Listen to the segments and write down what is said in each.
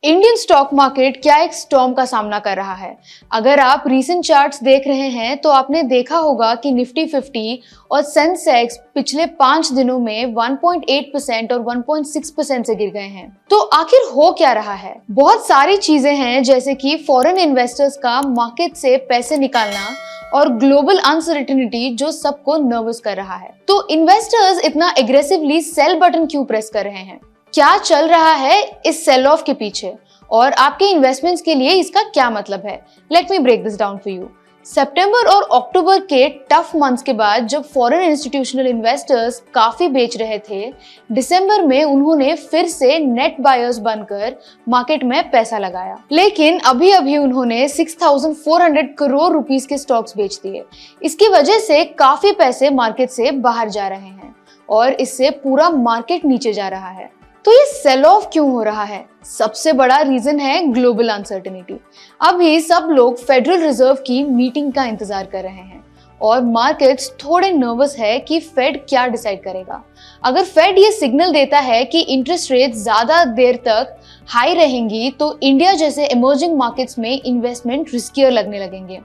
Indian stock market क्या एक storm का सामना कर रहा है। अगर आप रीसेंट चार्ट्स देख रहे हैं तो आपने देखा होगा कि निफ्टी 50 और सेंसेक्स पिछले 5 दिनों में 1.8% और 1.6% से गिर गए हैं। तो आखिर हो क्या रहा है? बहुत सारी चीजें हैं, जैसे कि फॉरेन इन्वेस्टर्स का मार्केट से पैसे निकालना और ग्लोबल अनसर्टेनिटी जो सबको नर्वस कर रहा है। तो इन्वेस्टर्स इतना एग्रेसिवली सेल बटन क्यों प्रेस कर रहे हैं? क्या चल रहा है इस सेल ऑफ के पीछे और आपके इन्वेस्टमेंट्स के लिए इसका क्या मतलब है? Let me break this down for you. सितंबर और अक्टूबर के टफ मंथ्स के बाद जब फॉरेन इंस्टीट्यूशनल इन्वेस्टर्स काफी बेच रहे थे, दिसंबर में उन्होंने फिर से नेट बायर्स बनकर मार्केट में पैसा लगाया। लेकिन अभी अभी उन्होंने 6,400 करोड़ रुपीस के स्टॉक्स बेच दिए। इसकी वजह से काफी पैसे मार्केट से बाहर जा रहे हैं और इससे पूरा मार्केट नीचे जा रहा है। तो ये सेल ऑफ क्यों हो रहा है? सबसे बड़ा रीजन है ग्लोबल अनसर्टेनिटी। अभी सब लोग फेडरल रिजर्व की मीटिंग का इंतजार कर रहे हैं और मार्केट्स थोड़े नर्वस है कि फेड क्या डिसाइड करेगा। अगर फेड ये सिग्नल देता है कि इंटरेस्ट रेट ज्यादा देर तक हाई रहेंगी तो इंडिया जैसे इमर्जिंग मार्केट्स में इन्वेस्टमेंट रिस्कियर लगने लगेंगे,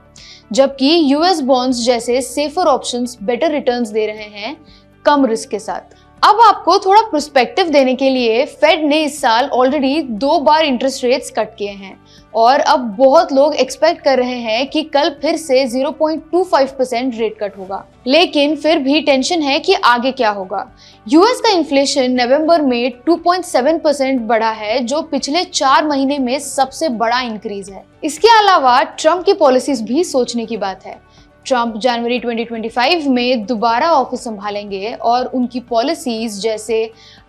जबकि यूएस बॉन्ड्स जैसे सेफर ऑप्शंस बेटर रिटर्न्स दे रहे हैं कम रिस्क के साथ। अब आपको थोड़ा पर्सपेक्टिव देने के लिए फेड ने इस साल ऑलरेडी 2 बार इंटरेस्ट रेट्स कट किए हैं और अब बहुत लोग एक्सपेक्ट कर रहे हैं कि कल फिर से 0.25% रेट कट होगा। लेकिन फिर भी टेंशन है कि आगे क्या होगा। यूएस का इन्फ्लेशन नवंबर में 2.7% बढ़ा है, जो पिछले 4 महीने में सबसे बड़ा इंक्रीज है। इसके अलावा ट्रम्प की पॉलिसीज भी सोचने की बात है। ट्रम्प जनवरी 2025 में दोबारा ऑफिस संभालेंगे और उनकी पॉलिसीज जैसे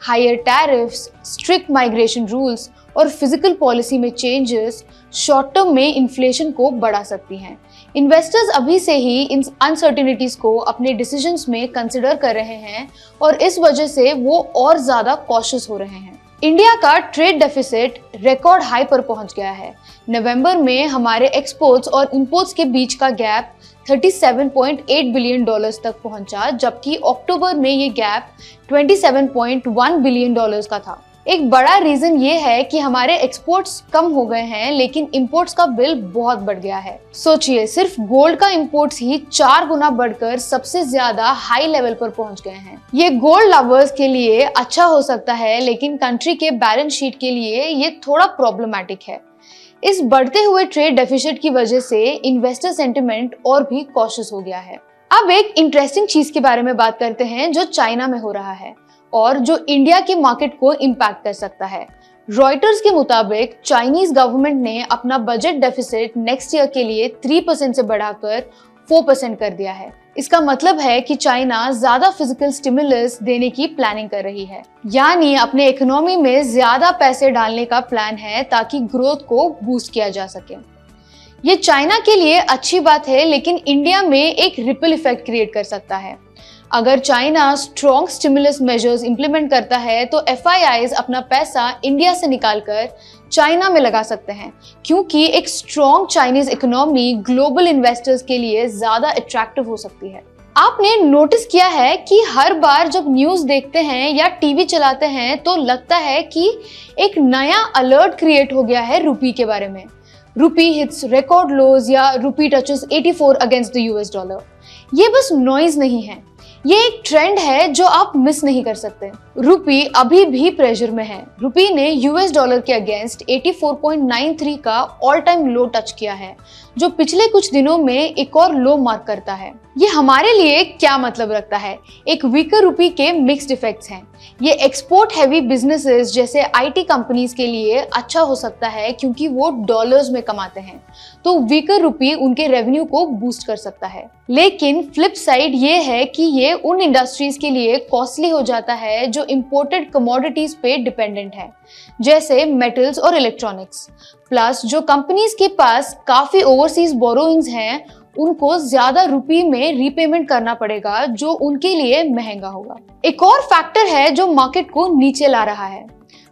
higher tariffs, strict migration rules और फिजिकल पॉलिसी में चेंजेस शॉर्ट टर्म में इन्फ्लेशन को बढ़ा सकती हैं। इन्वेस्टर्स अभी से ही इन अनसर्टेनिटीज को अपने डिसीजंस में कंसिडर कर रहे हैं और इस वजह से वो और ज्यादा कॉशियस हो रहे हैं। इंडिया का ट्रेड डेफिसिट रिकॉर्ड हाई पर पहुंच गया है। नवंबर में हमारे एक्सपोर्ट्स और इंपोर्ट्स के बीच का गैप 37.8 बिलियन डॉलर्स तक पहुंचा, जबकि अक्टूबर में ये गैप 27.1 बिलियन डॉलर्स का था। एक बड़ा रीजन ये है कि हमारे एक्सपोर्ट्स कम हो गए हैं, लेकिन इंपोर्ट्स का बिल बहुत बढ़ गया है। सोचिए, सिर्फ गोल्ड का इंपोर्ट्स ही 4 गुना बढ़कर सबसे ज्यादा हाई लेवल पर पहुंच गए हैं। ये गोल्ड लवर्स के लिए अच्छा हो सकता है, लेकिन कंट्री के बैलेंस शीट के लिए ये थोड़ा प्रॉब्लमैटिक है। इस बढ़ते हुए ट्रेड डेफिसिट की वजह से इन्वेस्टर सेंटिमेंट और भी कॉशियस हो गया है। अब एक इंटरेस्टिंग चीज के बारे में बात करते हैं जो चाइना में हो रहा है और जो इंडिया के मार्केट को इम्पैक्ट कर सकता है। रॉयटर्स के मुताबिक चाइनीज गवर्नमेंट ने अपना बजट डेफिसिट नेक्स्ट ईयर के लिए 3% से बढ़ाकर 4% कर दिया है। इसका मतलब है कि चाइना ज्यादा फिजिकल स्टिमुलस देने की प्लानिंग कर रही है, यानी अपने इकोनॉमी में ज्यादा पैसे डालने का प्लान है ताकि ग्रोथ को बूस्ट किया जा सके। ये चाइना के लिए अच्छी बात है, लेकिन इंडिया में एक रिपल इफेक्ट क्रिएट कर सकता है। अगर China strong stimulus measures implement करता है तो एफआईआईज अपना पैसा इंडिया से निकालकर चाइना में लगा सकते हैं, क्योंकि एक strong Chinese economy global investors के लिए ज्यादा अट्रैक्टिव हो सकती है। आपने नोटिस किया है कि हर बार जब न्यूज देखते हैं या टीवी चलाते हैं तो लगता है कि एक नया अलर्ट क्रिएट हो गया है रुपी के बारे में। रुपी हिट्स रिकॉर्ड लोज या rupee touches 84 against the US dollar. ये बस नॉइज नहीं है, ये एक ट्रेंड है जो आप मिस नहीं कर सकते। रुपी अभी भी प्रेशर में है। रुपी ने यूएस डॉलर के अगेंस्ट 84.93 का ऑल टाइम लो टच किया है, जो पिछले कुछ दिनों में एक और लो मार्क करता है। ये हमारे लिए क्या मतलब रखता है? एक वीकर रुपी के मिक्स्ड इफेक्ट्स हैं। ये एक्सपोर्ट हैवी बिजनेसेस जैसे आईटी कंपनीज के लिए अच्छा हो सकता है, क्योंकि वो डॉलर्स में कमाते हैं, तो वीकर रुपी उनके रेवेन्यू को बूस्ट कर सकता है। लेकिन फ्लिप साइड ये है कि ये उन इंडस्ट्रीज के लिए कॉस्टली हो जाता है जो इंपोर्टेड कमोडिटीज पे डिपेंडेंट है, जैसे मेटल्स और इलेक्ट्रॉनिक्स। प्लस जो कंपनीज के पास काफी ओवरसीज बोरोइंग्स हैं, उनको ज्यादा रुपी में रीपेमेंट करना पड़ेगा, जो उनके लिए महंगा होगा। एक और फैक्टर है जो मार्केट को नीचे ला रहा है।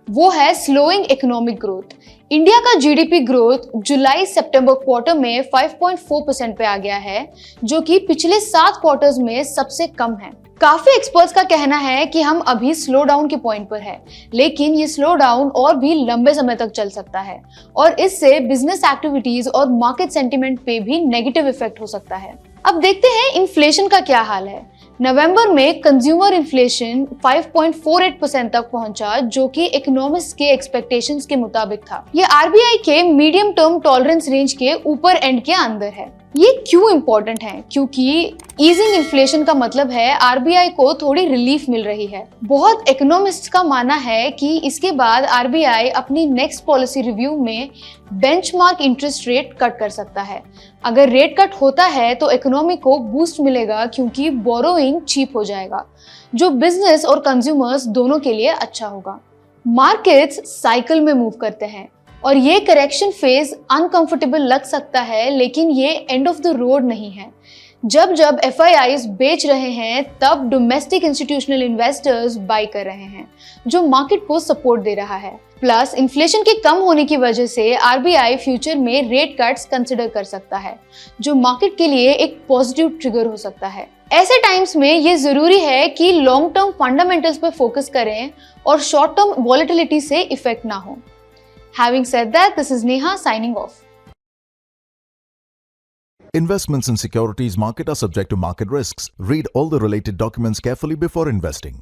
वो है स्लोइंग इकोनॉमिक ग्रोथ। इंडिया का जीडीपी ग्रोथ जुलाई सितंबर क्वार्टर में 5.4% पे आ गया है, जो कि पिछले 7 क्वार्टर्स में सबसे कम है। काफी एक्सपर्ट्स का कहना है कि हम अभी स्लो डाउन के पॉइंट पर है, लेकिन ये स्लो डाउन और भी लंबे समय तक चल सकता है और इससे बिजनेस एक्टिविटीज और मार्केट सेंटिमेंट पे भी नेगेटिव इफेक्ट हो सकता है। अब देखते हैं इन्फ्लेशन का क्या हाल है। नवंबर में कंज्यूमर इन्फ्लेशन 5.48% तक पहुंचा, जो कि इकोनॉमिस्ट के एक्सपेक्टेशंस के मुताबिक था। ये आरबीआई के मीडियम टर्म टॉलरेंस रेंज के ऊपर एंड के अंदर है। ये क्यों इंपॉर्टेंट है? क्योंकि ईजिंग इन्फ्लेशन का मतलब है आरबीआई को थोड़ी रिलीफ मिल रही है। बहुत इकोनॉमिस्ट्स का मानना है कि इसके बाद आरबीआई अपनी नेक्स्ट पॉलिसी रिव्यू में बेंचमार्क इंटरेस्ट रेट कट कर सकता है। अगर रेट कट होता है तो इकोनॉमी को बूस्ट मिलेगा, क्योंकि बोरोइंग चीप हो जाएगा, जो बिजनेस और कंज्यूमर्स दोनों के लिए अच्छा होगा। मार्केट्स साइकिल में मूव करते हैं और ये करेक्शन फेज अनकंफर्टेबल लग सकता है, लेकिन ये एंड ऑफ द रोड नहीं है। जब जब एफआईआईज बेच रहे हैं, तब डोमेस्टिक इंस्टीट्यूशनल इन्वेस्टर्स बाय कर रहे हैं, जो मार्केट को सपोर्ट दे रहा है। प्लस इन्फ्लेशन के कम होने की वजह से आरबीआई फ्यूचर में रेट कट्स कंसिडर कर सकता है, जो मार्केट के लिए एक पॉजिटिव ट्रिगर हो सकता है। ऐसे टाइम्स में ये जरूरी है कि लॉन्ग टर्म फंडामेंटल्स पर फोकस करें और शॉर्ट टर्म वॉलेटिलिटी से इफेक्ट ना हो। Having said that, this is Neha signing off. Investments in securities market are subject to market risks. Read all the related documents carefully before investing.